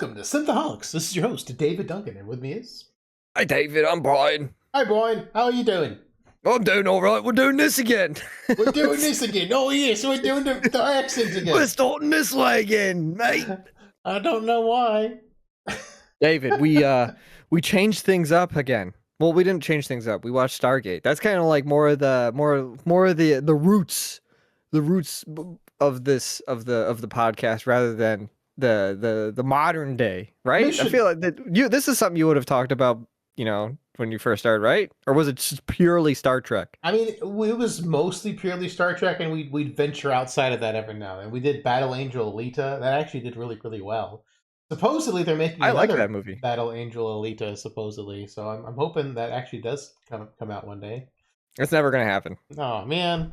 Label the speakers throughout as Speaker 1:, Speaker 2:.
Speaker 1: Welcome to Synthaholics. This is your host, David Duncan, and with me is...
Speaker 2: Hi, David. I'm Brian.
Speaker 1: Hi, Brian. How are you doing?
Speaker 2: I'm doing all right. We're doing this again.
Speaker 1: We're doing this again. Oh, yes, we're doing the accents again.
Speaker 2: We're starting this way again, mate.
Speaker 1: I don't know why.
Speaker 2: David, we changed things up again. Well, we didn't change things up. We watched Stargate. That's kind of like more of the roots, of the podcast rather than the modern day, right? I feel like this is something you would have talked about, when you first started, right? Or was it just purely Star Trek?
Speaker 1: I mean, it was mostly purely Star Trek, and we'd venture outside of that every now and then. We did Battle Angel Alita. That actually did really, really well. Supposedly, they're making
Speaker 2: I like
Speaker 1: another
Speaker 2: that movie.
Speaker 1: Battle Angel Alita, supposedly. So I'm hoping that actually does come out one day.
Speaker 2: It's never going to happen.
Speaker 1: Oh, man.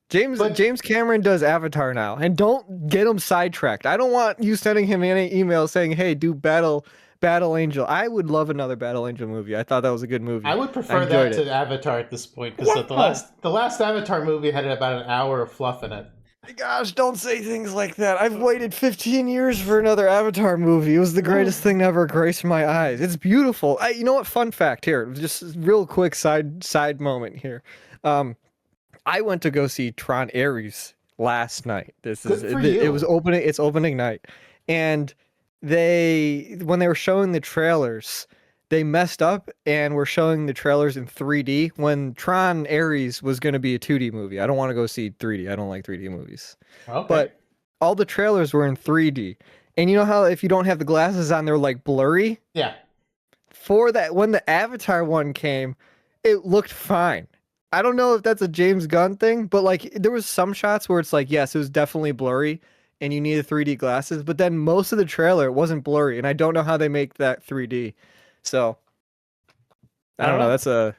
Speaker 2: James Cameron does Avatar now, and don't get him sidetracked. I don't want you sending him any email saying, "Hey, do Battle Angel." I would love another Battle Angel movie. I thought that was a good movie.
Speaker 1: I would prefer that to Avatar at this point, because the last Avatar movie had about an hour of fluff in it.
Speaker 2: Gosh, don't say things like that. I've waited 15 years for another Avatar movie. It was the greatest thing to ever grace my eyes. It's beautiful. You know what? Fun fact here, just real quick side moment here. I went to go see Tron Ares last night. It was opening. It's opening night, and when they were showing the trailers, they messed up and were showing the trailers in 3D when Tron Ares was going to be a 2D movie. I don't want to go see 3D. I don't like 3D movies.
Speaker 1: Okay.
Speaker 2: But all the trailers were in 3D, and you know how if you don't have the glasses on, they're like blurry.
Speaker 1: Yeah.
Speaker 2: For that, when the Avatar one came, it looked fine. I don't know if that's a James Gunn thing, but like there was some shots where it's like, yes, it was definitely blurry and you needed 3D glasses, but then most of the trailer wasn't blurry, and I don't know how they make that 3D. So I don't know. That's a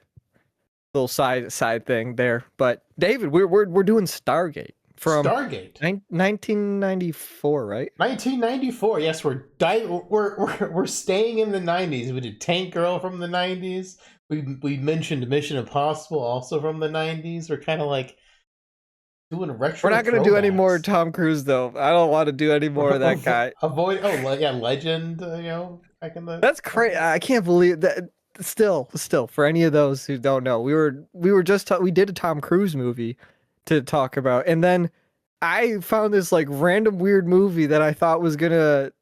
Speaker 2: little side thing there. But David, we're doing Stargate from 1994, right?
Speaker 1: 1994. Yes, we're staying in the 90s. We did Tank Girl from the 90s. We mentioned Mission Impossible, also from the 90s. We're kind of like doing retro.
Speaker 2: We're not going to do any more Tom Cruise, though. I don't want to do any more of that guy.
Speaker 1: Legend. Back in the.
Speaker 2: That's crazy. I can't believe that. Still, for any of those who don't know, we did a Tom Cruise movie to talk about, and then I found this like random weird movie that I thought was gonna,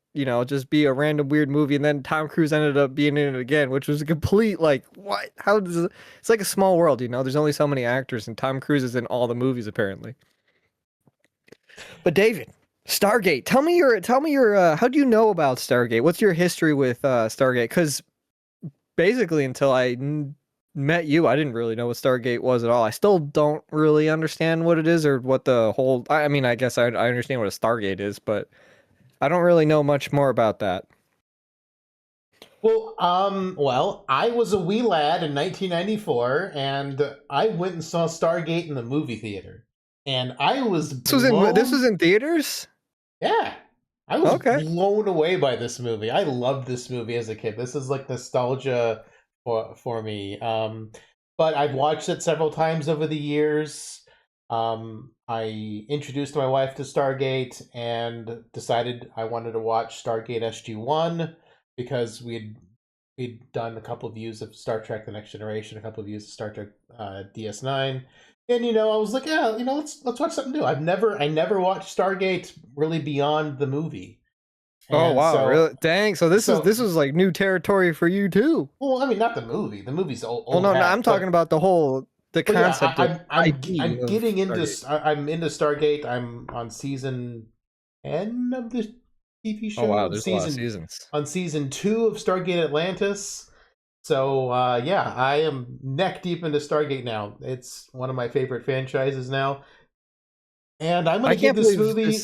Speaker 2: just be a random weird movie, and then Tom Cruise ended up being in it again, which was a complete like, what? How does it? It's like a small world, There's only so many actors, and Tom Cruise is in all the movies apparently. But David, Stargate, tell me your how do you know about Stargate? What's your history with Stargate? Because basically until I met you, I didn't really know what Stargate was at all. I still don't really understand what it is or what the whole. I mean, I guess I understand what a Stargate is, but I don't really know much more about that.
Speaker 1: Well, I was a wee lad in 1994, and I went and saw Stargate in the movie theater, and I was
Speaker 2: this was in theaters.
Speaker 1: Yeah, I was blown away by this movie. I loved this movie as a kid. This is like nostalgia for me. But I've watched it several times over the years. I introduced my wife to Stargate and decided I wanted to watch Stargate SG-1 because we'd done a couple of views of Star Trek: The Next Generation, a couple of views of Star Trek DS9. And I was like, yeah, let's watch something new. I never watched Stargate really beyond the movie.
Speaker 2: And wow, really? Dang! So this was like new territory for you too.
Speaker 1: Well, I mean, not the movie. The movie's old.
Speaker 2: Well, no, I'm talking about the concept.
Speaker 1: Yeah, I'm getting into. I'm into Stargate. I'm on season 10 of the TV show.
Speaker 2: Oh wow, there's a lot of seasons.
Speaker 1: On season 2 of Stargate Atlantis. So, I am neck deep into Stargate now. It's one of my favorite franchises now. And I'm going to give this movie...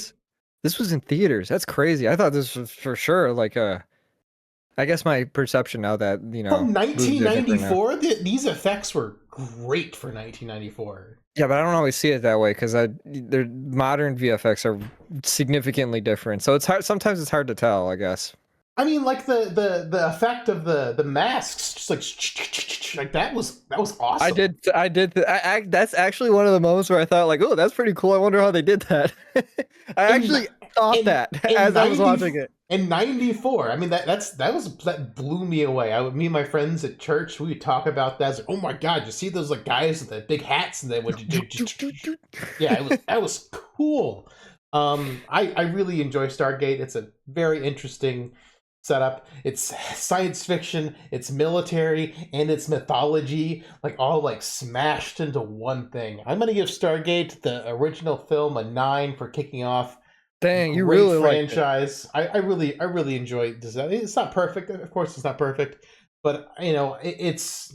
Speaker 2: This was in theaters. That's crazy. I thought this was for sure like a... I guess my perception now that,
Speaker 1: From 1994, these effects were great for 1994.
Speaker 2: Yeah, but I don't always see it that way because their modern VFX are significantly different. So sometimes it's hard to tell, I guess.
Speaker 1: I mean, like the effect of the masks, just like that was awesome.
Speaker 2: I did. That's actually one of the moments where I thought, like, oh, that's pretty cool. I wonder how they did that. I actually thought that as I was watching it.
Speaker 1: In '94, I mean that blew me away. Me and my friends at church, we would talk about that. Like, oh my god, you see those like guys with the big hats and they would yeah, that was cool. I really enjoy Stargate. It's a very interesting setup. It's science fiction, it's military, and it's mythology, like all like smashed into one thing. I'm gonna give Stargate, the original film, a 9 for kicking off
Speaker 2: Dang, you
Speaker 1: great
Speaker 2: really liked it.
Speaker 1: franchise. I really enjoy this. It's not perfect, of course, it's not perfect, but it's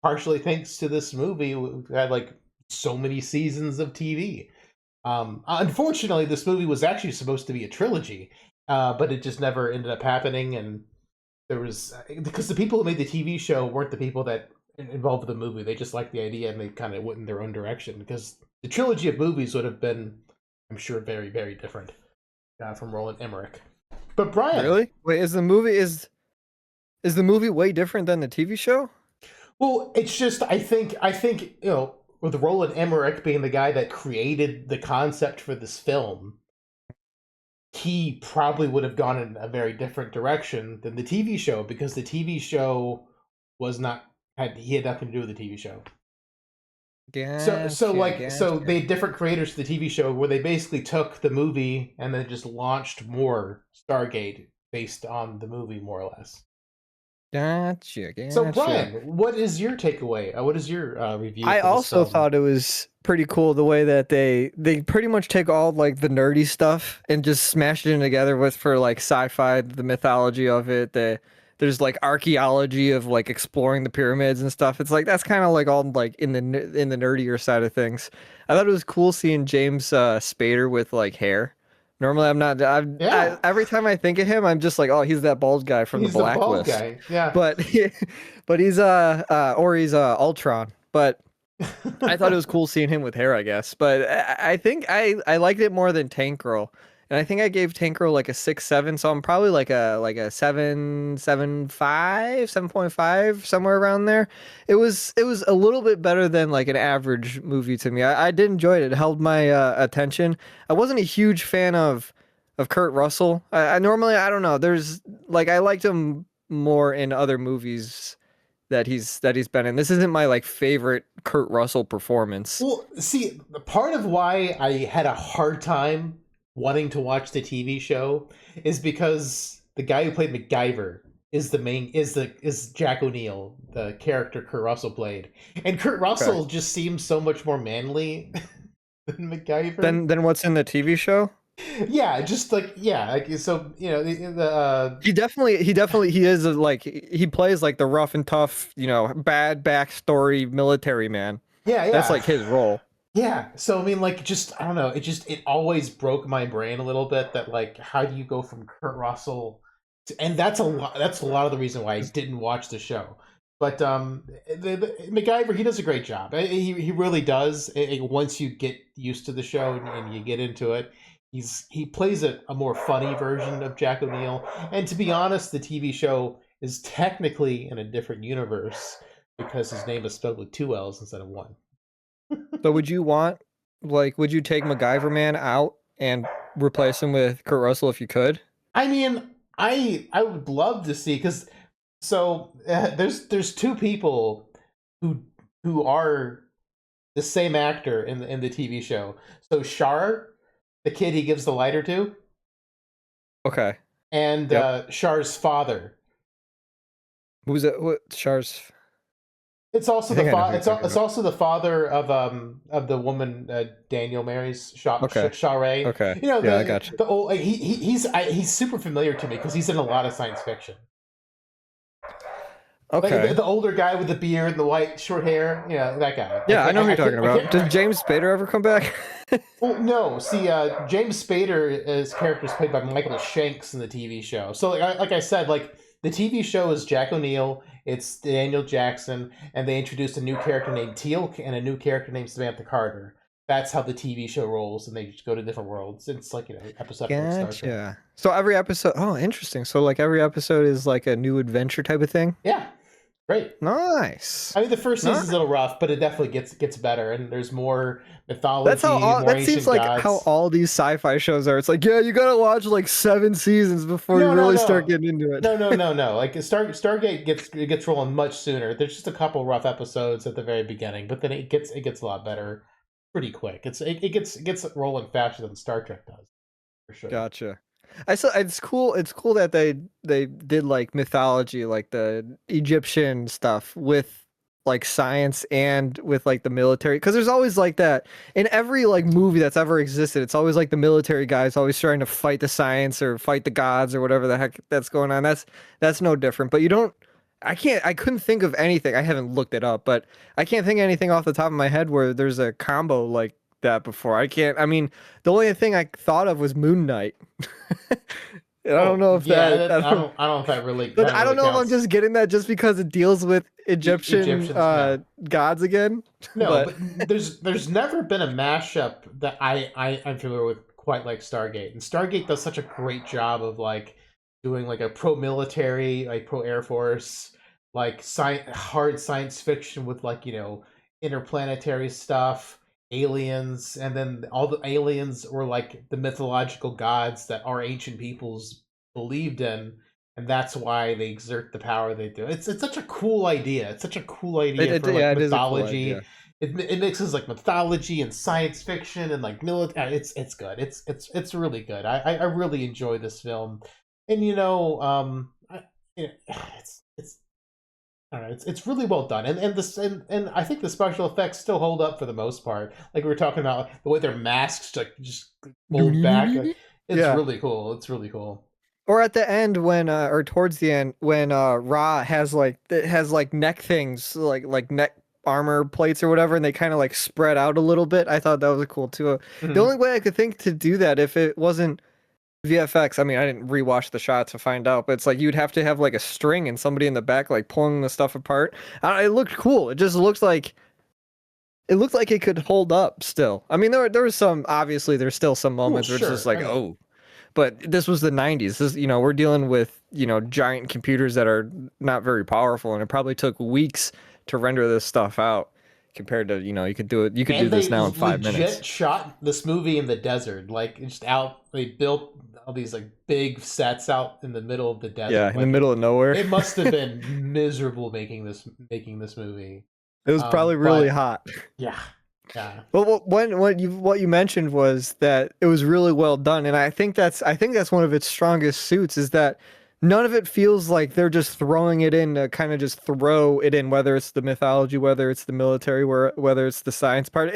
Speaker 1: partially thanks to this movie. We've had like so many seasons of TV. Unfortunately, this movie was actually supposed to be a trilogy, but it just never ended up happening. And there was because the people who made the TV show weren't the people that involved with the movie. They just liked the idea and they kind of went in their own direction. Because the trilogy of movies would have been, I'm sure, very very different from Roland Emmerich. But Brian,
Speaker 2: Really? Wait, is the movie way different than the TV show?
Speaker 1: well, it's just I think with Roland Emmerich being the guy that created the concept for this film, he probably would have gone in a very different direction than the TV show because the TV show was not he had nothing to do with the TV show.
Speaker 2: Gotcha,
Speaker 1: So
Speaker 2: gotcha.
Speaker 1: they had different creators to the TV show where they basically took the movie and then just launched more Stargate based on the movie more or less.
Speaker 2: Gotcha,
Speaker 1: So
Speaker 2: gotcha.
Speaker 1: Brian, what is your takeaway? What is your review
Speaker 2: I
Speaker 1: for this
Speaker 2: also
Speaker 1: film?
Speaker 2: thought it was pretty cool the way that they pretty much take all like the nerdy stuff and just smash it in together with for like sci-fi, the mythology of it. There's like archaeology of like exploring the pyramids and stuff. It's like that's kind of like all like in the nerdier side of things. I thought it was cool seeing James Spader with like hair. Normally, I'm not.
Speaker 1: Yeah,
Speaker 2: Every time I think of him, I'm just like, oh, he's that bald guy from the
Speaker 1: he's the bald
Speaker 2: Blacklist.
Speaker 1: guy. Yeah.
Speaker 2: But but he's or he's Ultron. But I thought it was cool seeing him with hair, I guess. But I think I liked it more than Tank Girl. And I think I gave Tank Girl like a 6.7, so I'm probably like a 7.5, 7.5, somewhere around there. It was a little bit better than like an average movie to me. I did enjoy it. It held my attention. I wasn't a huge fan of Kurt Russell. I normally I don't know. There's like I liked him more in other movies that he's been in. This isn't my like favorite Kurt Russell performance.
Speaker 1: Well, see, part of why I had a hard time wanting to watch the TV show is because the guy who played MacGyver is Jack O'Neill, the character Kurt Russell played, and Kurt
Speaker 2: Okay.
Speaker 1: Russell just seems so much more manly than MacGyver.
Speaker 2: Then what's in the TV show?
Speaker 1: Yeah, just like yeah, like so
Speaker 2: He is like he plays like the rough and tough, bad backstory military man.
Speaker 1: yeah
Speaker 2: That's
Speaker 1: yeah
Speaker 2: like his role.
Speaker 1: yeah. So I mean, like, just I don't know. It always broke my brain a little bit that like, how do you go from Kurt Russell to, and that's a lot. That's a lot of the reason why I didn't watch the show. But MacGyver, he does a great job. He really does. Once you get used to the show and you get into it, he plays a more funny version of Jack O'Neill. And to be honest, the TV show is technically in a different universe because his name is spelled with two L's instead of one.
Speaker 2: So would you take MacGyver man out and replace him with Kurt Russell if you could?
Speaker 1: I mean, I would love to see because there's two people who are the same actor in the TV show. So Shar, the kid he gives the lighter to,
Speaker 2: Okay.
Speaker 1: and
Speaker 2: Yep.
Speaker 1: Shar's father.
Speaker 2: Who's it? What Char's?
Speaker 1: It's also
Speaker 2: I
Speaker 1: the
Speaker 2: think I know who you're talking
Speaker 1: it's
Speaker 2: about.
Speaker 1: also the father of the woman Daniel marries
Speaker 2: Okay.
Speaker 1: Sharae.
Speaker 2: Okay.
Speaker 1: You know
Speaker 2: Yeah, I got you.
Speaker 1: the old like, he's super familiar to me because he's in a lot of science fiction. Like
Speaker 2: Okay.
Speaker 1: the older guy with the beard and the white short hair, that guy.
Speaker 2: Yeah, I know who you're talking
Speaker 1: I
Speaker 2: about.
Speaker 1: can't.
Speaker 2: Does James Spader ever come back?
Speaker 1: Well, no. See, James Spader, his character is played by Michael Shanks in the TV show. So, like I said, like the TV show is Jack O'Neill. It's Daniel Jackson, and they introduced a new character named Teal'c and a new character named Samantha Carter. That's how the TV show rolls, and they just go to different worlds. It's like episodic like Star Trek.
Speaker 2: Gotcha. So every episode, oh, interesting. So like every episode is like a new adventure type of thing.
Speaker 1: Yeah, Great.
Speaker 2: Nice.
Speaker 1: I mean, the first
Speaker 2: Nice.
Speaker 1: season's a little rough, but it definitely gets better, and there's more mythology, more
Speaker 2: That seems
Speaker 1: ancient
Speaker 2: like how
Speaker 1: gods.
Speaker 2: all these sci-fi shows are. It's like, yeah, you gotta watch like 7 seasons before you
Speaker 1: No, no,
Speaker 2: really start
Speaker 1: no,
Speaker 2: getting into it.
Speaker 1: no. Like Stargate gets rolling much sooner. There's just a couple rough episodes at the very beginning, but then it gets a lot better pretty quick. It gets rolling faster than Star Trek does, for sure.
Speaker 2: Gotcha. I saw it's cool. It's cool that they did like mythology, like the Egyptian stuff with like science and with like the military. Because there's always like that in every like movie that's ever existed. It's always like the military guys always trying to fight the science or fight the gods or whatever the heck that's going on. That's no different. But you don't. I couldn't think of anything. I haven't looked it up, but I can't think of anything off the top of my head where there's a combo like that before. I can't. I mean, the only thing I thought of was Moon Knight. And I don't
Speaker 1: Oh
Speaker 2: know if
Speaker 1: yeah,
Speaker 2: that. I don't,
Speaker 1: I don't know if that really
Speaker 2: but
Speaker 1: kind of
Speaker 2: I don't
Speaker 1: really
Speaker 2: know if I'm
Speaker 1: counts.
Speaker 2: just getting that just because it deals with Egyptian
Speaker 1: Egyptians, no.
Speaker 2: gods again.
Speaker 1: No,
Speaker 2: But
Speaker 1: but there's never been a mashup that I'm familiar with quite like Stargate. And Stargate does such a great job of like doing like a pro military, like pro Air Force, like hard science fiction with like, interplanetary stuff, aliens, and then all the aliens were like the mythological gods that our ancient peoples believed in, and that's why they exert the power they do. It's such a cool idea. It's such a cool idea for like
Speaker 2: yeah, it is a cool idea.
Speaker 1: mythology. It mixes like mythology and science fiction and like military. It's good. It's really good. I really enjoy this film, and it's I don't know. It's really well done, and I think the special effects still hold up for the most part. Like we were talking about the way their masks like just fold back. It's
Speaker 2: Yeah.
Speaker 1: really cool. It's really cool.
Speaker 2: Or at the end when or towards the end when Ra has like it has like neck things like neck armor plates or whatever and they kind of like spread out a little bit. I thought that was cool too. The
Speaker 1: Mhm.
Speaker 2: only way I could think to do that if it wasn't VFX, I mean, I didn't rewatch the shot to find out, but it's like you'd have to have like a string and somebody in the back like pulling the stuff apart. It looked cool. It just looked like it could hold up still. I mean, there was some obviously there's still some
Speaker 1: Well,
Speaker 2: moments where it's just
Speaker 1: sure. I
Speaker 2: like,
Speaker 1: mean,
Speaker 2: oh, but this was the 90s. This, we're dealing with, giant computers that are not very powerful and it probably took weeks to render this stuff out compared to, you could do
Speaker 1: and
Speaker 2: this
Speaker 1: they
Speaker 2: now in 5 minutes.
Speaker 1: legit shot this movie in the desert, like just out. They built all these like big sets out in the middle of the
Speaker 2: Yeah,
Speaker 1: desert.
Speaker 2: in the
Speaker 1: Like
Speaker 2: middle of nowhere.
Speaker 1: it must have been miserable making this movie.
Speaker 2: It was probably really
Speaker 1: But
Speaker 2: hot.
Speaker 1: yeah, yeah,
Speaker 2: But what you mentioned was that it was really well done, and I think that's one of its strongest suits is that none of it feels like they're just throwing it in to kind of just throw it in, whether it's the mythology, whether it's the military, whether it's the science part.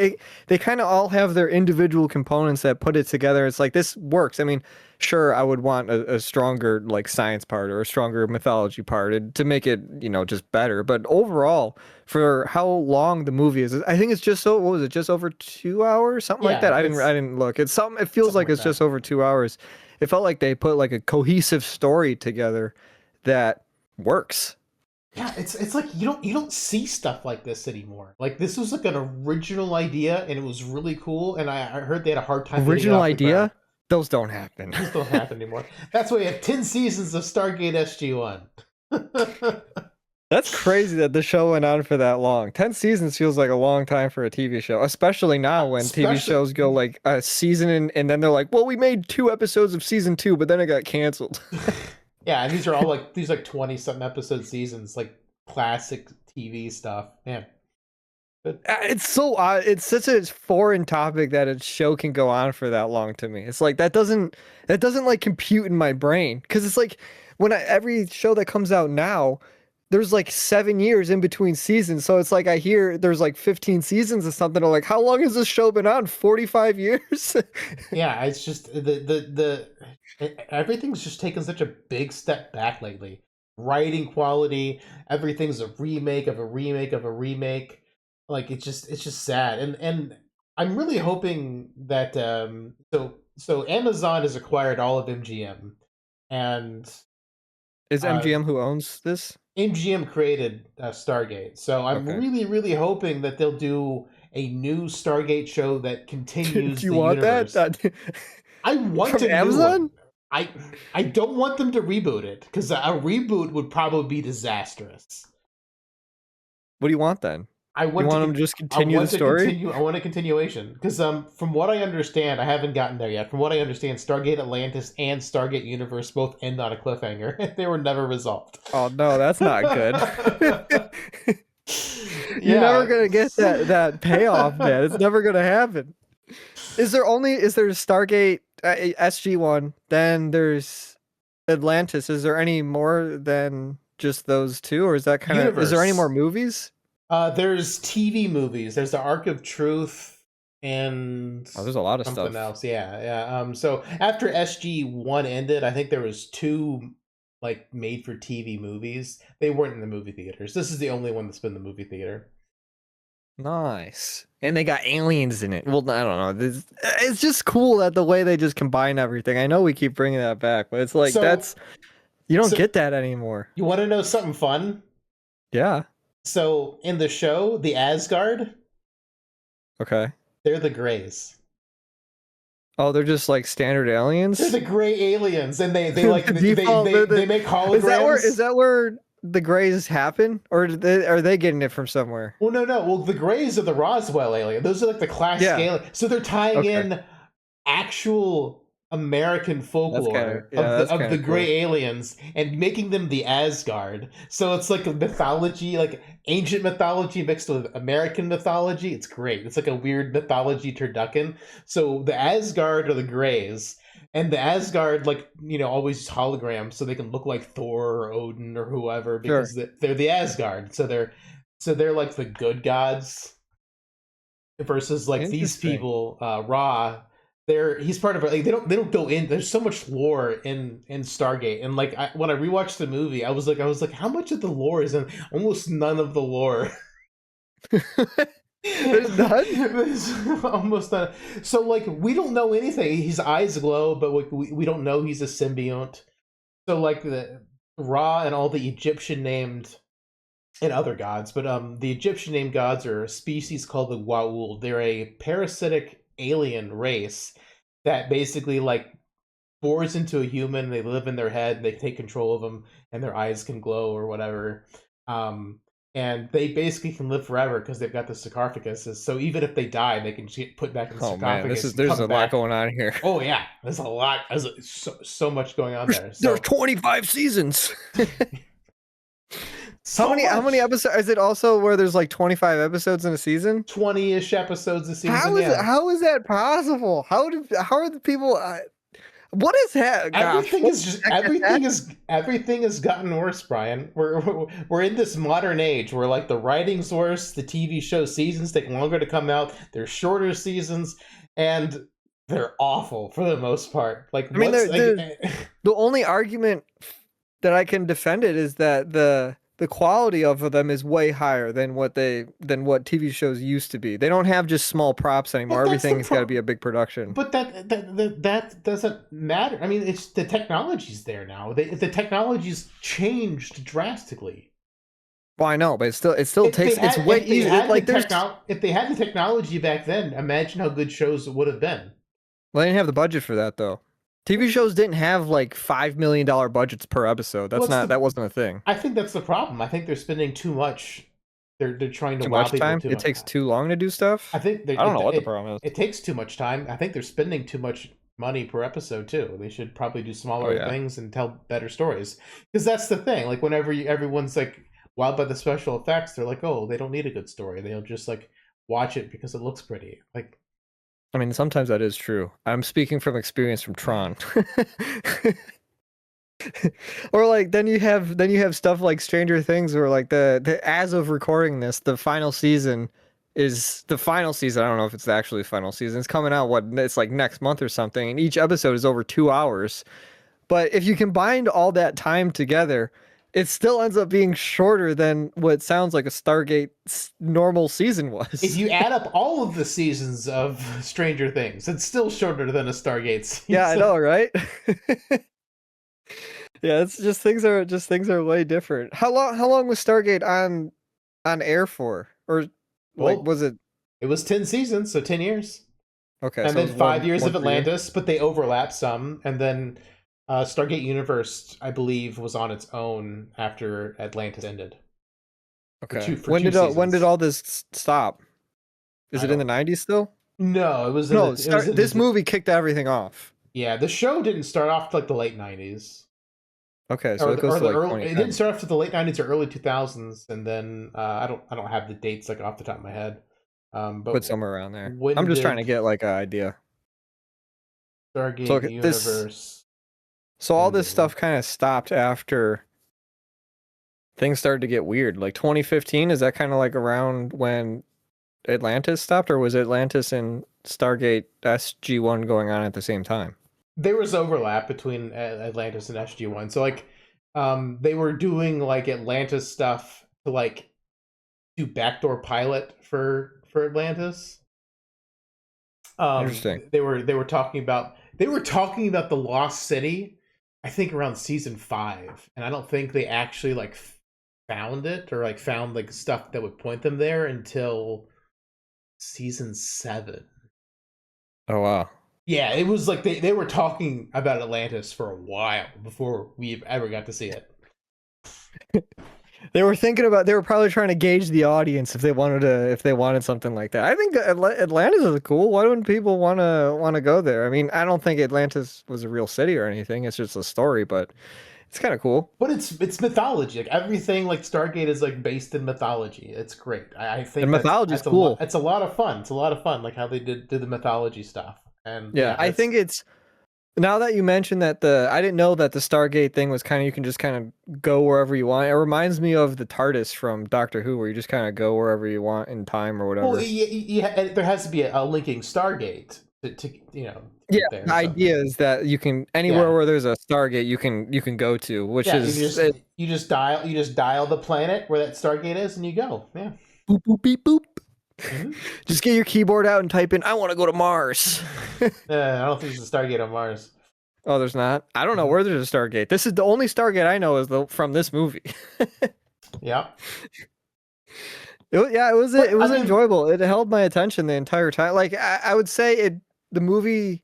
Speaker 2: They kind of all have their individual components that put it together. It's like this works. I mean, sure, I would want a stronger like science part or a stronger mythology part to make it just better, but overall for how long the movie is. I think it's just so what was it, just over 2 hours, something like that.
Speaker 1: yeah.
Speaker 2: I didn't look. It's something. It feels
Speaker 1: Something
Speaker 2: like
Speaker 1: like
Speaker 2: it's
Speaker 1: that.
Speaker 2: just over 2 hours. It felt like they put like a cohesive story together that works.
Speaker 1: Yeah, it's like you don't see stuff like this anymore. Like this was like an original idea, and it was really cool. And I heard they had a hard time getting it
Speaker 2: Original
Speaker 1: off the ground.
Speaker 2: idea, those don't happen.
Speaker 1: Those don't happen anymore. That's why we have 10 seasons of Stargate SG-1.
Speaker 2: That's crazy that the show went on for that long. 10 seasons feels like a long time for a TV show, especially now when TV
Speaker 1: Especially,
Speaker 2: shows go like a season and then they're like, well, we made 2 episodes of season 2, but then it got canceled.
Speaker 1: yeah, and these are all like these like 20 something episode seasons, like classic TV stuff. Man, but
Speaker 2: It's so odd. It's such a foreign topic that a show can go on for that long to me. It's like that doesn't like compute in my brain because it's like every show that comes out now, there's like 7 years in between seasons. So it's like I hear there's like 15 seasons or something. I'm like, how long has this show been on? 45 years?
Speaker 1: yeah, it's just everything's just taken such a big step back lately. Writing quality, everything's a remake of a remake of a remake. Like it's just sad, and I'm really hoping that so Amazon has acquired all of MGM, and
Speaker 2: Is
Speaker 1: uh,
Speaker 2: MGM who owns this?
Speaker 1: MGM created Stargate. So I'm
Speaker 2: Okay.
Speaker 1: really hoping that they'll do a new Stargate show that
Speaker 2: Do
Speaker 1: continues
Speaker 2: you
Speaker 1: the
Speaker 2: want that?
Speaker 1: universe. I want
Speaker 2: From
Speaker 1: a new one.
Speaker 2: Amazon?
Speaker 1: I I don't want them to reboot it because a reboot would probably be disastrous.
Speaker 2: What do you want then?
Speaker 1: I
Speaker 2: You
Speaker 1: want
Speaker 2: want them to just continue the story?
Speaker 1: I want a continuation because from what I understand, I haven't gotten there yet. From what I understand, Stargate Atlantis and Stargate Universe both end on a cliffhanger. They were never resolved.
Speaker 2: Oh no, that's not good. You're never
Speaker 1: Yeah.
Speaker 2: gonna get that payoff, man. It's never gonna happen. Is there Stargate SG-1, then there's Atlantis. Is there any more than just those two, or is that kind of? Is there any more
Speaker 1: Universe.
Speaker 2: movies?
Speaker 1: There's TV movies. There's the Arc of Truth and
Speaker 2: Oh, there's a lot of
Speaker 1: something
Speaker 2: stuff.
Speaker 1: else. Yeah, yeah. So after SG-1 ended, I think there was two like made for TV movies. They weren't in the movie theaters. This is the only one that's been in the movie theater.
Speaker 2: Nice. And they got aliens in it. Well, I don't know. It's just cool that the way they just combine everything. I know we keep bringing that back, but it's like
Speaker 1: So
Speaker 2: you don't
Speaker 1: so
Speaker 2: get that anymore.
Speaker 1: you want to know something fun?
Speaker 2: Yeah.
Speaker 1: So in the show, the Asgard,
Speaker 2: Okay.
Speaker 1: they're the Greys.
Speaker 2: Oh, they're just like standard aliens.
Speaker 1: They're the gray aliens, and they like
Speaker 2: Default,
Speaker 1: they make holograms.
Speaker 2: Is that where the Greys happen, or are they getting it from somewhere?
Speaker 1: Well, no. Well, the Greys are the Roswell alien. Those are like the classic alien. So they're tying in actual American folklore of the gray aliens and making them the Asgard. So it's like a mythology, like ancient mythology mixed with American mythology. It's great. It's like a weird mythology turducken. So the Asgard are the Greys. And the Asgard, like, always holograms so they can look like Thor or Odin or whoever because they're the Asgard. So they're like the good gods versus like these people, Ra. He's part of it. Like, they don't go in. There's so much lore in Stargate, and like when I rewatched the movie, I was like, how much of the lore is in? Almost none of the lore.
Speaker 2: There's none.
Speaker 1: There's almost none. So like we don't know anything. His eyes glow, but we don't know he's a symbiote. So like the Ra and all the Egyptian named and other gods, but the Egyptian named gods are a species called the Waul. They're a parasitic alien race that basically like bores into a human. They live in their head. They take control of them, and their eyes can glow or whatever. And they basically can live forever because they've got the sarcophaguses. So even if they die, they can get put back in the sarcophagus.
Speaker 2: Man, there's a lot going on here.
Speaker 1: Oh yeah, there's a lot. There's so much going on there.
Speaker 2: There's 25 seasons. How many episodes? Is it also where there's like 25 episodes in a season?
Speaker 1: 20-ish episodes a season.
Speaker 2: How is that possible? How are the people? What is that?
Speaker 1: Everything has gotten worse, Brian. We're in this modern age where like the writing's worse, the TV show seasons take longer to come out, they're shorter seasons, and they're awful for the most part. Like I mean,
Speaker 2: the only argument that I can defend it is that the quality of them is way higher than what TV shows used to be. They don't have just small props anymore. Everything's got to be a big production.
Speaker 1: But that doesn't matter. I mean, it's the technology's there now. The technology's changed drastically.
Speaker 2: Well, I know, but it still takes. It's way easier. Like
Speaker 1: if they had the technology back then, imagine how good shows would have been.
Speaker 2: Well, they didn't have the budget for that though. TV shows didn't have like $5 million budgets per episode. That wasn't a thing.
Speaker 1: I think that's the problem. I think they're spending too much. They're trying to
Speaker 2: too much time. It takes too long to do stuff.
Speaker 1: I think
Speaker 2: I don't know what the problem is.
Speaker 1: It takes too much time. I think they're spending too much money per episode too. They should probably do smaller things and tell better stories. Because that's the thing. Like whenever everyone's like wild by the special effects, they're like, oh, they don't need a good story. They'll just like watch it because it looks pretty. Like.
Speaker 2: I mean, sometimes that is true. I'm speaking from experience from Tron. Or like then you have stuff like Stranger Things, where like the as of recording this, the final season is the final season. I don't know if it's actually the final season. It's coming out it's like next month or something, and each episode is over 2 hours. But if you combined all that time together, it still ends up being shorter than what sounds like a Stargate normal season was.
Speaker 1: If you add up all of the seasons of Stranger Things, it's still shorter than a Stargate season.
Speaker 2: Yeah, I know, right? Yeah, it's just things are way different. How long was Stargate on air for? Or was it?
Speaker 1: It was 10 seasons, so 10 years.
Speaker 2: Okay,
Speaker 1: and so then 5 years of Atlantis, but they overlap some, and then Stargate Universe, I believe, was on its own after Atlantis ended.
Speaker 2: Okay.
Speaker 1: For
Speaker 2: When
Speaker 1: two
Speaker 2: did
Speaker 1: seasons.
Speaker 2: all this stop? Is
Speaker 1: I
Speaker 2: it in the
Speaker 1: don't.
Speaker 2: 90s still?
Speaker 1: No, it was in the.
Speaker 2: No,
Speaker 1: It was in
Speaker 2: this
Speaker 1: the.
Speaker 2: movie kicked everything off.
Speaker 1: Yeah, the show didn't start off to, like the late '90s.
Speaker 2: Okay, so it goes
Speaker 1: Or
Speaker 2: to
Speaker 1: the
Speaker 2: like
Speaker 1: early. It didn't
Speaker 2: 2010.
Speaker 1: start off to the late '90s or early 2000s, and then I don't have the dates like off the top of my head. But
Speaker 2: But somewhere around there. I'm
Speaker 1: when
Speaker 2: just trying to
Speaker 1: did
Speaker 2: get like an idea. So
Speaker 1: Stargate
Speaker 2: this
Speaker 1: universe
Speaker 2: so all this
Speaker 1: ending?
Speaker 2: stuff kind of stopped after things started to get weird. Like 2015, is that kind of like around when Atlantis stopped, or was Atlantis and Stargate SG-1 going on at the same time?
Speaker 1: There was overlap between Atlantis and SG-1. So like, they were doing like Atlantis stuff to like do backdoor pilot for Atlantis.
Speaker 2: Interesting.
Speaker 1: They were talking about the Lost City, I think around season 5, and I don't think they actually like found it or like found like stuff that would point them there until season 7.
Speaker 2: Oh wow.
Speaker 1: Yeah, it was like they were talking about Atlantis for a while before we ever got to see it.
Speaker 2: They were probably trying to gauge the audience if they wanted something like that. I think Atlantis is cool. Why wouldn't people want to go there? I mean, I don't think Atlantis was a real city or anything. It's just a story, but it's kind of cool.
Speaker 1: But it's mythology. Like everything, like Stargate is like based in mythology. It's great. I think
Speaker 2: And mythology's
Speaker 1: that's a lot.
Speaker 2: cool.
Speaker 1: It's a lot of fun. It's a lot of fun, like how they did the mythology stuff. And
Speaker 2: Yeah,
Speaker 1: yeah,
Speaker 2: I
Speaker 1: it's
Speaker 2: think it's now that you mentioned that I didn't know that the Stargate thing was kind of you can just kind of go wherever you want. It reminds me of the TARDIS from Doctor Who, where you just kind of go wherever you want in time or
Speaker 1: well,
Speaker 2: whatever.
Speaker 1: yeah, there has to be a linking Stargate to
Speaker 2: Yeah,
Speaker 1: get there.
Speaker 2: the
Speaker 1: So
Speaker 2: idea is that you can anywhere
Speaker 1: yeah,
Speaker 2: where there's a Stargate, you can go to, which
Speaker 1: yeah,
Speaker 2: is it,
Speaker 1: you just dial the planet where that Stargate is, and you go. Yeah.
Speaker 2: boop boop beep boop.
Speaker 1: Mm-hmm.
Speaker 2: Just get your keyboard out and type in, "I want to go to Mars."
Speaker 1: I don't think there's a Stargate on Mars.
Speaker 2: Oh, there's not. I don't know
Speaker 1: Mhm.
Speaker 2: where there's a Stargate. This is the only Stargate I know is from this movie.
Speaker 1: Yeah,
Speaker 2: Yeah, it
Speaker 1: but I
Speaker 2: was
Speaker 1: mean,
Speaker 2: enjoyable. It held my attention the entire time. Like I would say the movie.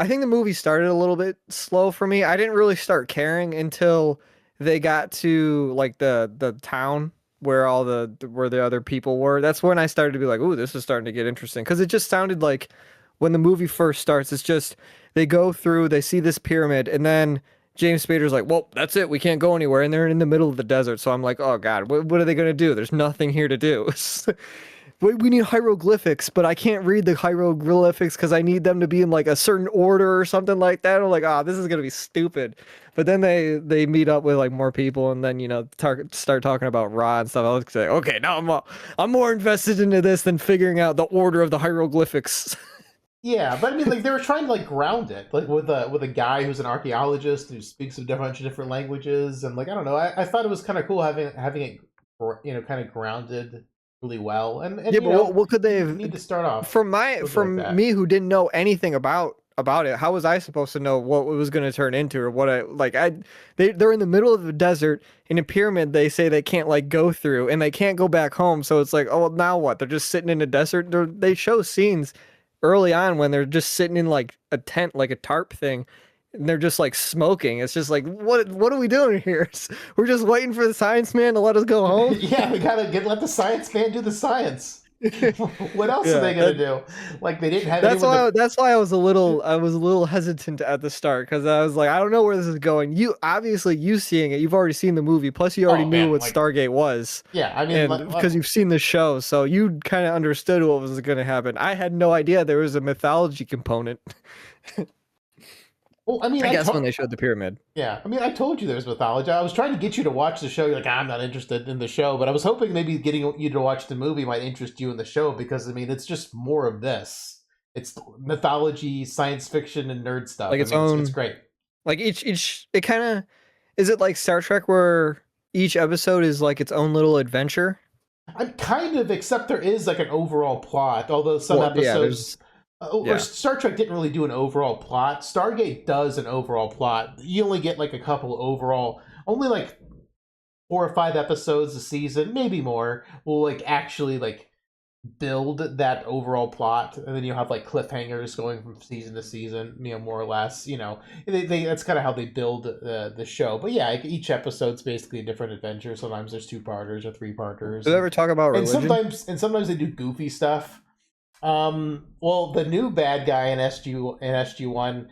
Speaker 2: I think the movie started a little bit slow for me. I didn't really start caring until they got to like the town where where the other people were. That's when I started to be like, "Ooh, this is starting to get interesting." Because it just sounded like when the movie first starts, it's just they go through, they see this pyramid, and then James Spader's like, "Well, that's it. We can't go anywhere." And they're in the middle of the desert. So I'm like, "Oh God, what are they gonna do? There's nothing here to do." We need hieroglyphics, but I can't read the hieroglyphics because I need them to be in like a certain order or something like that. I'm like, this is gonna be stupid. But then they meet up with like more people, and then start talking about Ra and stuff. I was like, okay, now I'm more invested into this than figuring out the order of the hieroglyphics.
Speaker 1: yeah, but I mean, like they were trying to like ground it, like with a guy who's an archaeologist who speaks a bunch of different languages, and like I don't know, I thought it was kind of cool having it, kind of grounded really well, and
Speaker 2: Yeah, but what could they
Speaker 1: you
Speaker 2: have
Speaker 1: need to start off
Speaker 2: from
Speaker 1: movie like that.
Speaker 2: me who didn't know anything about it? How was I supposed to know what it was going to turn into or what they're in the middle of the desert in a pyramid they say they can't like go through and they can't go back home, so it's like, oh well, now what? They're just sitting in a desert. They show scenes early on when they're just sitting in like a tent, like a tarp thing, and they're just like smoking. It's just like, what are we doing here? We're just waiting for the science man to let us go home.
Speaker 1: Yeah, we gotta let the science man do the science. What else are
Speaker 2: Yeah,
Speaker 1: they gonna do? Like they didn't have
Speaker 2: that's why I was a little hesitant at the start because I was like, I don't know where this is going. You seeing it, you've already seen the movie, plus you already
Speaker 1: Oh
Speaker 2: knew
Speaker 1: man,
Speaker 2: what
Speaker 1: like
Speaker 2: Stargate was,
Speaker 1: yeah, I mean,
Speaker 2: and because you've seen the show, so you kind of understood what was going to happen. I had no idea there was a mythology component.
Speaker 1: well, I mean,
Speaker 2: I guess when they showed the pyramid.
Speaker 1: yeah, I mean, I told you there's mythology. I was trying to get you to watch the show. You're like, I'm not interested in the show, but I was hoping maybe getting you to watch the movie might interest you in the show because I mean, it's just more of this. It's mythology, science fiction, and nerd stuff.
Speaker 2: Like
Speaker 1: I
Speaker 2: its
Speaker 1: mean, it's
Speaker 2: own,
Speaker 1: great.
Speaker 2: like each it kind of is it like Star Trek where each episode is like its own little adventure?
Speaker 1: I'm kind of, except there is like an overall plot. Although some
Speaker 2: Well, yeah,
Speaker 1: episodes,
Speaker 2: there's
Speaker 1: or
Speaker 2: yeah.
Speaker 1: Star Trek didn't really do an overall plot. Stargate does an overall plot. You only get like a couple overall, only like 4 or 5 episodes a season, maybe more. Will like actually like build that overall plot, and then you have like cliffhangers going from season to season, more or less. They that's kind of how they build the show. But yeah, like, each episode's basically a different adventure. Sometimes there's two parters or three parters,
Speaker 2: Do they ever talk about
Speaker 1: and
Speaker 2: religion?
Speaker 1: sometimes they do goofy stuff. Well, the new bad guy in SG1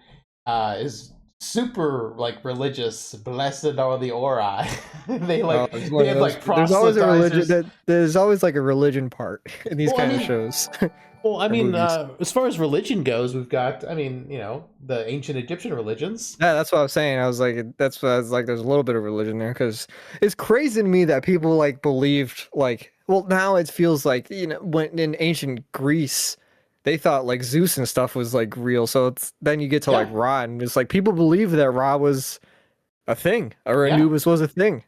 Speaker 1: is super like religious. Blessed are the Ori.
Speaker 2: Oh, it's
Speaker 1: They
Speaker 2: one of
Speaker 1: have
Speaker 2: those.
Speaker 1: like
Speaker 2: There's always a religion.
Speaker 1: proselytizers.
Speaker 2: There's always like a religion part in these
Speaker 1: Well, I
Speaker 2: kind of
Speaker 1: mean,
Speaker 2: shows or
Speaker 1: I mean,
Speaker 2: movies.
Speaker 1: as far as religion goes, we've got, the ancient Egyptian religions.
Speaker 2: Yeah, that's what I was saying. I was like, that's what I was like. There's a little bit of religion there because it's crazy to me that people like believed like. Well, now it feels like when in ancient Greece, they thought like Zeus and stuff was like real. So it's then you get to like
Speaker 1: Yeah,
Speaker 2: Ra, and it's like people believe that Ra was a thing or
Speaker 1: yeah.
Speaker 2: Anubis was a thing,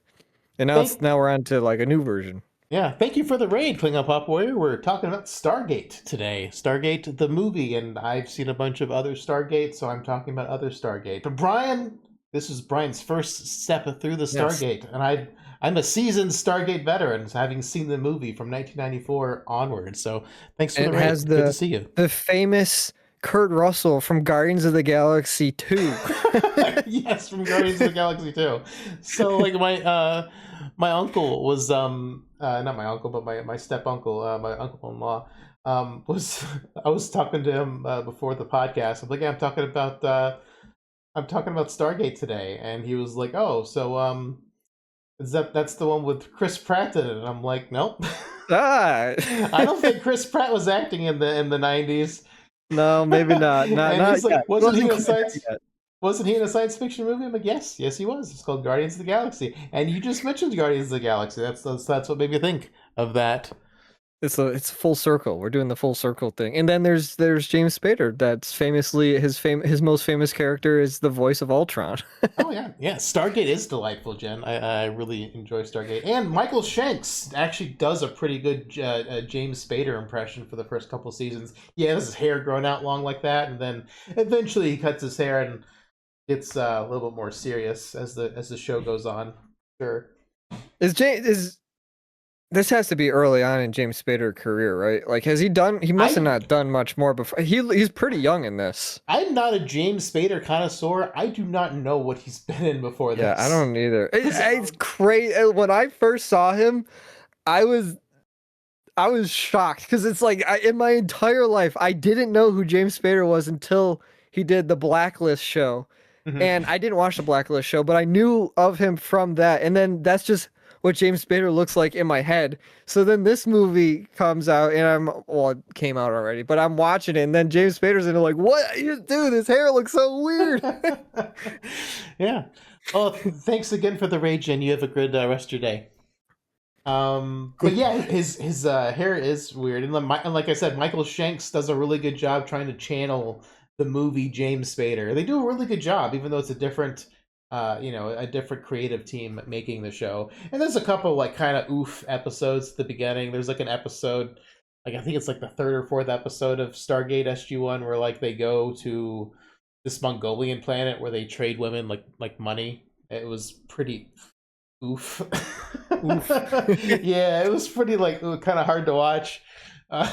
Speaker 2: and
Speaker 1: Thank,
Speaker 2: now we're on to like a new version.
Speaker 1: yeah, thank you for the raid, Klingon Pop Warrior. We're talking about Stargate today. Stargate, the movie, and I've seen a bunch of other Stargate, so I'm talking about other Stargate. But Brian, this is Brian's first step through the
Speaker 2: Yes,
Speaker 1: Stargate, and I'm a seasoned Stargate veteran, having seen the movie from 1994 onward. So thanks for
Speaker 2: and
Speaker 1: the
Speaker 2: it has
Speaker 1: raid. Good to see you.
Speaker 2: the famous Kurt Russell from Guardians of the Galaxy 2.
Speaker 1: Yes, from Guardians of the Galaxy too. So like my uncle was not my uncle but my step uncle, my uncle-in-law, was I was talking to him before the podcast. I'm like, yeah, I'm talking about Stargate today, and he was like, oh, so is that's the one with Chris Pratt in it? And I'm like, nope.
Speaker 2: Ah.
Speaker 1: I don't think Chris Pratt was acting in the 90s.
Speaker 2: No, maybe not. Not
Speaker 1: And
Speaker 2: not
Speaker 1: he's
Speaker 2: yet.
Speaker 1: like,
Speaker 2: He wasn't quite there yet.
Speaker 1: wasn't he in a science fiction movie? I'm like, yes, he was. It's called Guardians of the Galaxy. And you just mentioned Guardians of the Galaxy. That's what made me think of that.
Speaker 2: It's full circle. We're doing the full circle thing. And then there's James Spader. That's famously his most famous character is the voice of Ultron.
Speaker 1: Oh yeah, yeah. Stargate is delightful, Jen. I really enjoy Stargate. And Michael Shanks actually does a pretty good James Spader impression for the first couple seasons. Yeah, this his hair growing out long like that, and then eventually he cuts his hair and gets a little bit more serious as the show goes on. Sure.
Speaker 2: Is this has to be early on in James Spader's career, right? Like has he done he must have
Speaker 1: I
Speaker 2: not done much more before. He's pretty young in this.
Speaker 1: I'm not a James Spader connoisseur. I do not know what he's been in before
Speaker 2: Yeah, I
Speaker 1: this.
Speaker 2: don't either. It's crazy. When I first saw him, I was I was shocked because it's like in my entire life I didn't know who James Spader was until he did the Blacklist show,
Speaker 1: Mhm.
Speaker 2: and I didn't watch the Blacklist show, but I knew of him from that, and then that's just what James Spader looks like in my head. So then this movie comes out, and it came out already, but I'm watching it, and then James Spader's in it, like, what, dude? His hair looks so weird.
Speaker 1: Yeah. Well, thanks again for the rage, and you have a good rest of your day. But yeah, his hair is weird, and like I said, Michael Shanks does a really good job trying to channel the movie James Spader. They do a really good job, even though it's a different creative team making the show. And there's a couple like kind of oof episodes at the beginning. There's like an episode, like I think it's like the third or fourth episode of Stargate SG1, where like they go to this Mongolian planet where they trade women like money. It was pretty oof.
Speaker 2: Oof.
Speaker 1: Yeah, it was pretty like kind of hard to watch. Uh,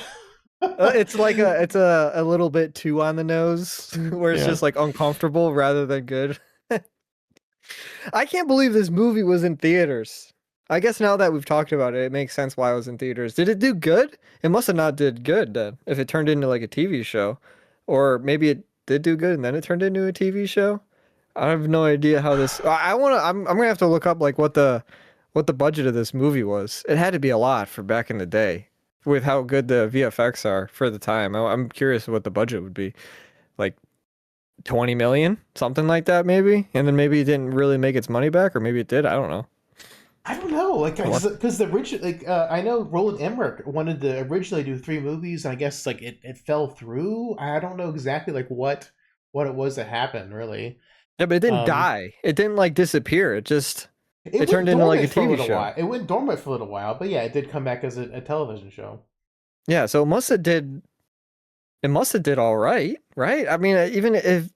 Speaker 2: It's like it's a little bit too on the nose, where it's
Speaker 1: yeah,
Speaker 2: just like uncomfortable rather than good. I can't believe this movie was in theaters. I guess now that we've talked about it, it makes sense why it was in theaters. Did it do good? It must have not did good then, if it turned into like a TV show. Or maybe it did do good and then it turned into a TV show. I have no idea how this I'm gonna have to look up like what the budget of this movie was. It had to be a lot for back in the day with how good the VFX are for the time. I'm curious what the budget would be. Like 20 million, something like that, maybe. And then maybe it didn't really make its money back, or maybe it did. I don't know.
Speaker 1: I don't know, like
Speaker 2: What?
Speaker 1: because the original I know Roland Emmerich wanted to originally do three movies, and I guess like it fell through. I don't know exactly like what it was that happened really.
Speaker 2: Yeah, but it didn't
Speaker 1: Um,
Speaker 2: die. It didn't like disappear.
Speaker 1: it
Speaker 2: It
Speaker 1: went
Speaker 2: turned into like a
Speaker 1: dormant for a
Speaker 2: TV
Speaker 1: little
Speaker 2: show.
Speaker 1: while. It went dormant for a little while, but yeah, it did come back as a television show.
Speaker 2: Yeah, so it must have did all right, right? I mean, even if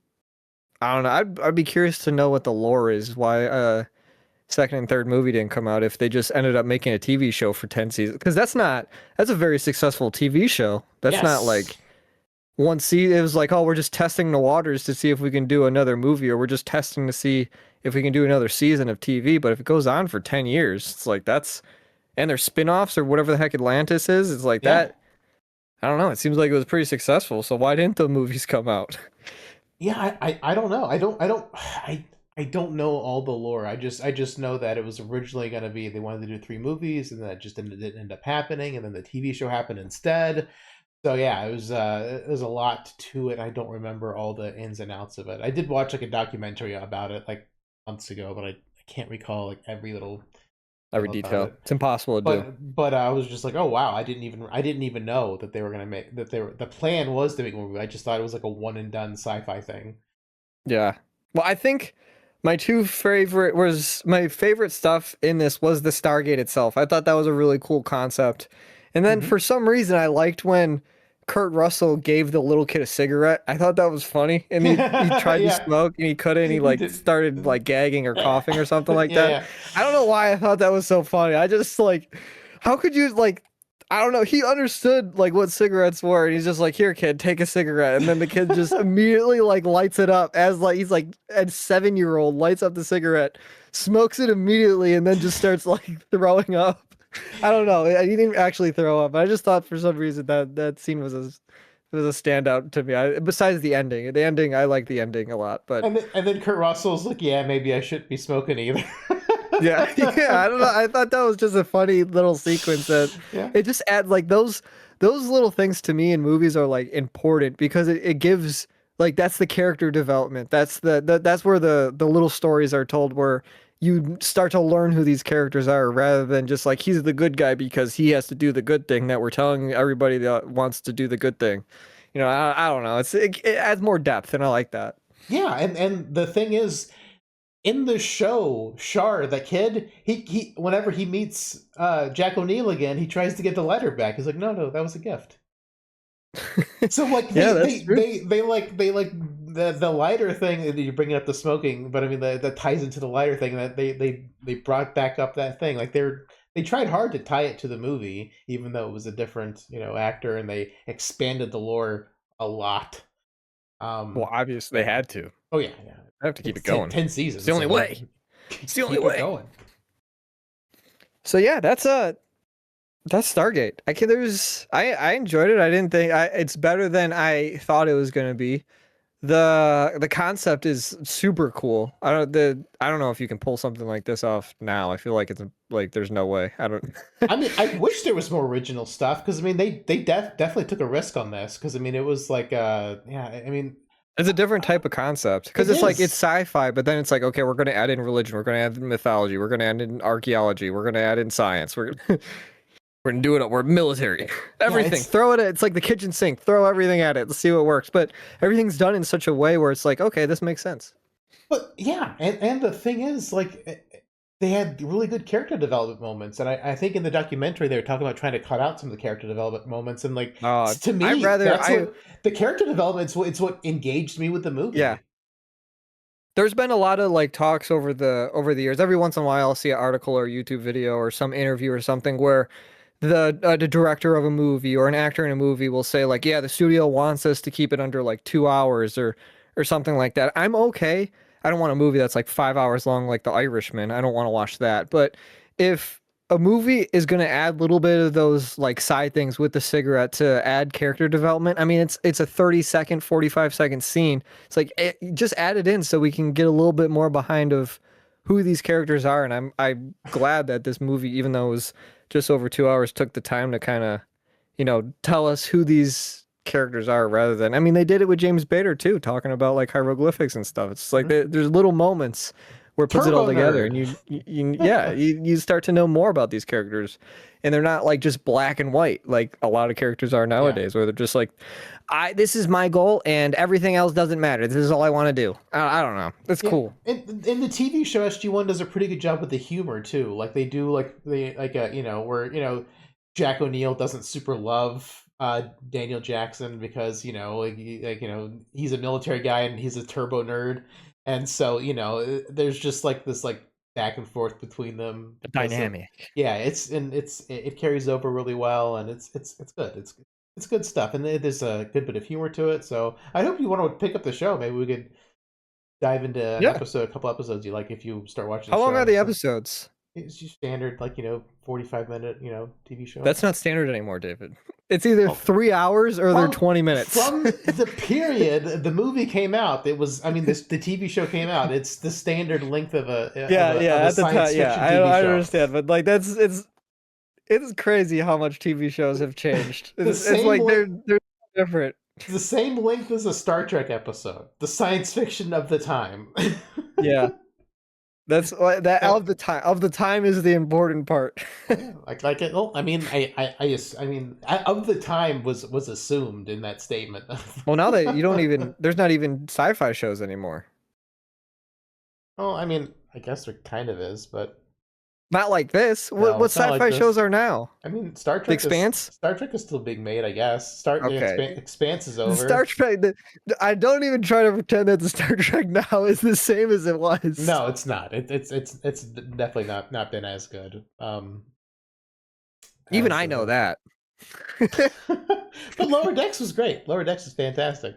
Speaker 2: I don't know, I'd be curious to know what the lore is. Why second and third movie didn't come out if they just ended up making a TV show for 10 seasons. Because that's a very successful TV show. That's not
Speaker 1: Yes.
Speaker 2: like one season. It was like, oh, we're just testing the waters to see if we can do another movie, or we're just testing to see if we can do another season of TV. But if it goes on for 10 years, it's like and there's spin-offs or whatever the heck Atlantis is, it's like
Speaker 1: Yeah.
Speaker 2: that. I don't know. It seems like it was pretty successful. So why didn't the movies come out?
Speaker 1: Yeah, I don't know. I don't know all the lore. I just know that it was originally going to be they wanted to do three movies, and that just didn't end up happening, and then the TV show happened instead. So yeah, it was a lot to it. I don't remember all the ins and outs of it. I did watch like a documentary about it like months ago, but I can't recall like every little
Speaker 2: Every
Speaker 1: detail about
Speaker 2: detail.
Speaker 1: it.
Speaker 2: It's impossible to do.
Speaker 1: But I was just like, oh wow, I didn't even know that they were gonna make that they were the plan was to make a movie. I just thought it was like a one and done sci-fi thing.
Speaker 2: Yeah. Well, I think my favorite stuff in this was the Stargate itself. I thought that was a really cool concept. And then
Speaker 1: Hmm.
Speaker 2: for some reason I liked when Kurt Russell gave the little kid a cigarette. I thought that was funny. And he tried to
Speaker 1: Yeah,
Speaker 2: smoke and he couldn't. He
Speaker 1: he
Speaker 2: like
Speaker 1: did.
Speaker 2: started like gagging or coughing or something like
Speaker 1: Yeah,
Speaker 2: that.
Speaker 1: yeah.
Speaker 2: I don't know why I thought that was so funny. I just like, how could you like, I don't know. He understood like what cigarettes were, and he's just like, "Here, kid, take a cigarette." And then the kid just immediately like lights it up as like he's like a 7-year-old lights up the cigarette, smokes it immediately, and then just starts like throwing up. I don't know. He didn't actually throw up. I just thought for some reason that scene was a standout to me. Besides the ending I like the ending a lot, but
Speaker 1: And then Kurt Russell's like, yeah, maybe I shouldn't be smoking either.
Speaker 2: yeah, yeah, I don't know. I thought that was just a funny little sequence that
Speaker 1: Yeah.
Speaker 2: it just adds like those little things to me in movies are like important because it gives like that's the character development. That's where the little stories are told where you start to learn who these characters are rather than just like he's the good guy because he has to do the good thing that we're telling everybody that wants to do the good thing. I don't know. It adds more depth and I like that.
Speaker 1: Yeah, and the thing is, in the show, Shar, the kid, he whenever he meets Jack O'Neill again, he tries to get the letter back. He's like, no, that was a gift. So like
Speaker 2: Yeah, that's true.
Speaker 1: they like the lighter thing that you're bringing up the smoking, but I mean that ties into the lighter thing that they brought back up that thing. Like they tried hard to tie it to the movie, even though it was a different actor, and they expanded the lore a lot.
Speaker 2: Well, obviously they had to.
Speaker 1: Oh yeah, yeah.
Speaker 2: I have to keep
Speaker 1: It's
Speaker 2: it going.
Speaker 1: 10
Speaker 2: It's the
Speaker 1: seasons,
Speaker 2: only
Speaker 1: so
Speaker 2: way. It's the only
Speaker 1: keep it
Speaker 2: way.
Speaker 1: going.
Speaker 2: So yeah, that's Stargate. I enjoyed it. I didn't think it's better than I thought it was gonna be. The concept is super cool. I don't know if you can pull something like this off now. I feel like it's like there's no way. I don't.
Speaker 1: I mean, I wish there was more original stuff because I mean they definitely took a risk on this because I mean it was like yeah, I mean
Speaker 2: It's a different type of concept because
Speaker 1: it
Speaker 2: it's like it's
Speaker 1: is.
Speaker 2: sci-fi, but then it's like okay, we're going to add in religion, we're going to add in mythology, we're going to add in archaeology, we're going to add in science, we're going to do it. We're military,
Speaker 1: Yeah,
Speaker 2: everything.
Speaker 1: it's
Speaker 2: Throw it. It's like the kitchen sink. Throw everything at it. Let's see what works. But everything's done in such a way where it's like okay, this makes sense.
Speaker 1: but yeah, and the thing is like they had really good character development moments, and I think in the documentary they were talking about trying to cut out some of the character development moments, and like to
Speaker 2: I'd
Speaker 1: me
Speaker 2: rather
Speaker 1: that's what the character development it's what engaged me with the
Speaker 2: yeah.
Speaker 1: movie.
Speaker 2: There's been a lot of like talks over the years. Every once in a while, I'll see an article or YouTube video or some interview or something where the director of a movie or an actor in a movie will say like, yeah, the studio wants us to keep it under like 2 hours or something like that. I'm okay. I don't want a movie that's like 5 hours long like The Irishman. I don't want to watch that. But if a movie is going to add a little bit of those like side things with the cigarette to add character development. I mean, it's a 30-second, 45-second scene. It's like just add it in so we can get a little bit more behind of who these characters are. And I'm glad that this movie, even though it was just over 2 hours, took the time to kind of, tell us who these characters are rather than, I mean, they did it with James Bader too, talking about like hieroglyphics and stuff. It's like there's little moments where it puts it all
Speaker 1: Turbo
Speaker 2: together and
Speaker 1: nerd.
Speaker 2: you start to know more about these characters and they're not like just black and white like a lot of characters are
Speaker 1: Yeah.
Speaker 2: nowadays where they're just like this is my goal and everything else doesn't matter, this is all I want to do. I don't know, it's
Speaker 1: Yeah,
Speaker 2: cool.
Speaker 1: in the TV show SG1 does a pretty good job with the humor too. Like they do, like they like where Jack O'Neill doesn't super love Daniel Jackson because he's a military guy and he's a turbo nerd, and so there's just like this like back and forth between them because of
Speaker 2: Dynamic.
Speaker 1: yeah, it carries over really well, and it's good. It's good stuff, and there's a good bit of humor to it. So I hope you want to pick up the show. Maybe we could dive into
Speaker 2: Yeah.
Speaker 1: a couple episodes you like if you start watching the
Speaker 2: How long are
Speaker 1: show.
Speaker 2: the
Speaker 1: So
Speaker 2: episodes?
Speaker 1: it's just standard, like 45-minute TV show.
Speaker 2: That's not standard anymore, David. It's either
Speaker 1: Oh,
Speaker 2: 3 hours or they're 20 minutes.
Speaker 1: from the period the movie came out, it was. I mean, the TV show came out. It's the standard length of
Speaker 2: Yeah,
Speaker 1: a
Speaker 2: at the
Speaker 1: science
Speaker 2: time, yeah,
Speaker 1: fiction TV
Speaker 2: I
Speaker 1: show.
Speaker 2: understand, but like it's crazy how much TV shows have changed.
Speaker 1: The
Speaker 2: It's
Speaker 1: same
Speaker 2: like they're different.
Speaker 1: the same length as a Star Trek episode. The science fiction of the time.
Speaker 2: Yeah, that's that
Speaker 1: Uh,
Speaker 2: of the time is the important part.
Speaker 1: yeah, like it. Well, I mean, I mean, of the time was assumed in that statement.
Speaker 2: Well, now that you don't even there's not even sci-fi shows anymore.
Speaker 1: Well, I mean, I guess there kind of is, but
Speaker 2: Not like this.
Speaker 1: no,
Speaker 2: What
Speaker 1: it's not like
Speaker 2: sci-fi
Speaker 1: this.
Speaker 2: shows are now?
Speaker 1: I mean,
Speaker 2: The Expanse?
Speaker 1: Star Trek is still being made, I guess.
Speaker 2: Okay.
Speaker 1: Expanse is
Speaker 2: The
Speaker 1: over.
Speaker 2: Star Trek. I don't even try to pretend that the Star Trek now is the same as it was.
Speaker 1: No, it's not. It's definitely not been as good.
Speaker 2: Even
Speaker 1: as
Speaker 2: I know
Speaker 1: the-
Speaker 2: that.
Speaker 1: But Lower Decks was great. Lower Decks is fantastic.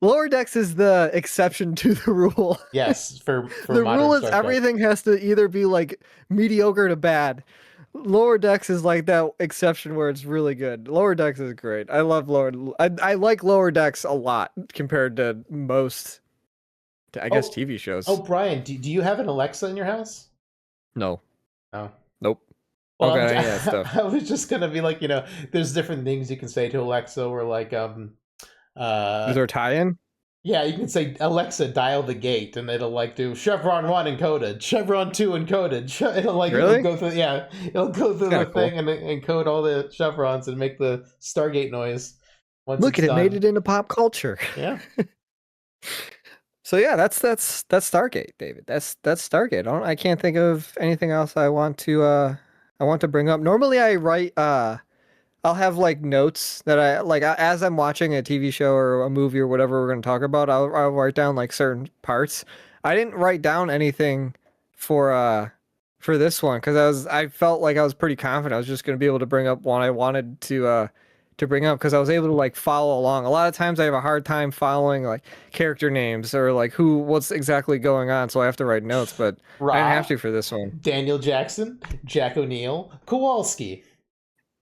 Speaker 2: Lower Decks is the exception to the rule.
Speaker 1: Yes, for
Speaker 2: The
Speaker 1: modern
Speaker 2: rule is
Speaker 1: Star Trek.
Speaker 2: everything has to either be like mediocre to bad. Lower Decks is like that exception where it's really good. Lower Decks is great. I love I like Lower Decks a lot compared to most, I guess, TV shows.
Speaker 1: Oh, Brian, do you have an Alexa in your house?
Speaker 2: No.
Speaker 1: No.
Speaker 2: Nope.
Speaker 1: Well,
Speaker 2: Okay, yeah, stuff.
Speaker 1: I was just gonna be like, there's different things you can say to Alexa, or like,
Speaker 2: Is there a tie-in?
Speaker 1: yeah, you can say, Alexa, dial the gate, and it'll like do Chevron 1 encoded, Chevron 2 encoded. It'll like
Speaker 2: Really?
Speaker 1: it'll go through, yeah, it'll go through the thing and encode all the chevrons and make the Stargate noise.
Speaker 2: Look at it, made it into pop culture.
Speaker 1: Yeah.
Speaker 2: So yeah, that's Stargate, David. That's Stargate. I can't think of anything else I want to bring up. Normally I write I'll have like notes that I like as I'm watching a TV show or a movie or whatever we're going to talk about. I'll write down like certain parts. I didn't write down anything for this one because I felt like I was pretty confident I was just going to be able to bring up what I wanted to bring up because I was able to like follow along. A lot of times I have a hard time following like character names or like what's exactly going on, so I have to write notes. But I didn't have to for this one.
Speaker 1: Daniel Jackson, Jack O'Neill, Kowalski.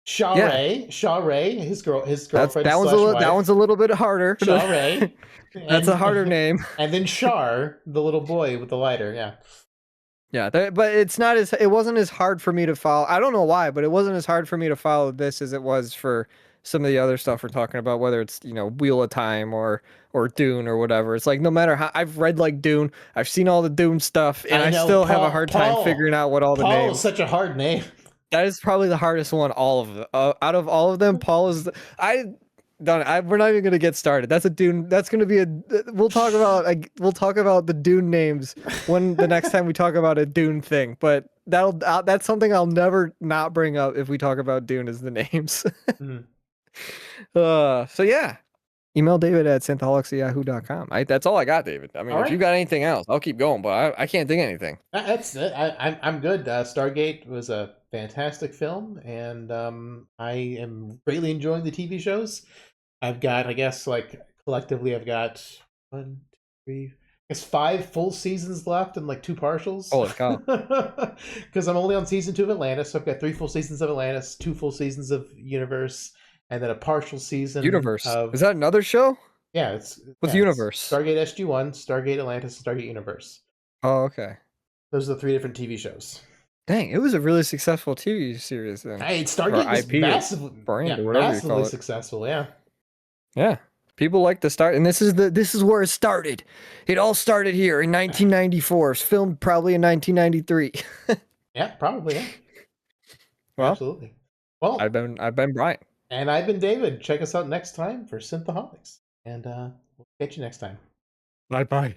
Speaker 1: Shaw Ray, his girlfriend.
Speaker 2: That one's a little bit harder.
Speaker 1: Shaw Ray.
Speaker 2: That's a harder name.
Speaker 1: And then Shar, the little boy with the lighter. Yeah.
Speaker 2: Yeah, but it wasn't as hard for me to follow. I don't know why, but it wasn't as hard for me to follow this as it was for some of the other stuff we're talking about, whether it's, Wheel of Time or Dune or whatever. It's like no matter how I've read like Dune, I've seen all the Dune stuff, and I still have a hard time figuring out what all the names.
Speaker 1: Paul is such a hard name.
Speaker 2: That is probably the hardest one. Out of all of them, Paul is. We're not even gonna get started. That's a Dune. That's gonna be We'll talk about the Dune names when the next time we talk about a Dune thing. But that's something I'll never not bring up if we talk about Dune is the names. So yeah, email David at synthaholics@yahoo.com. That's all I got, David. I mean, if you got anything else, I'll keep going, but I can't think of anything.
Speaker 1: That's it. I'm good. Stargate was a fantastic film, and I am greatly enjoying the TV shows. I've got, I guess, like collectively, I've got 1, 2, 3, I guess 5 full seasons left and like 2 partials.
Speaker 2: Holy cow!
Speaker 1: Because I'm only on season 2 of Atlantis, so I've got 3 full seasons of Atlantis, 2 full seasons of Universe, and then a partial season.
Speaker 2: Universe. Is that another show?
Speaker 1: Yeah, it's
Speaker 2: Universe?
Speaker 1: Stargate SG-1, Stargate Atlantis, Stargate Universe.
Speaker 2: Oh, okay.
Speaker 1: Those are the 3 different TV shows.
Speaker 2: Dang, it was a really successful TV series then.
Speaker 1: Hey, Stargate was massively successful. Yeah.
Speaker 2: Yeah. People like the start, and this is where it started. It all started here in 1994. It's filmed probably in 1993.
Speaker 1: Yeah, probably. Yeah.
Speaker 2: Well,
Speaker 1: absolutely. Well,
Speaker 2: I've been Brian,
Speaker 1: and I've been David. Check us out next time for Synthaholics, and we'll catch you next time.
Speaker 2: Bye.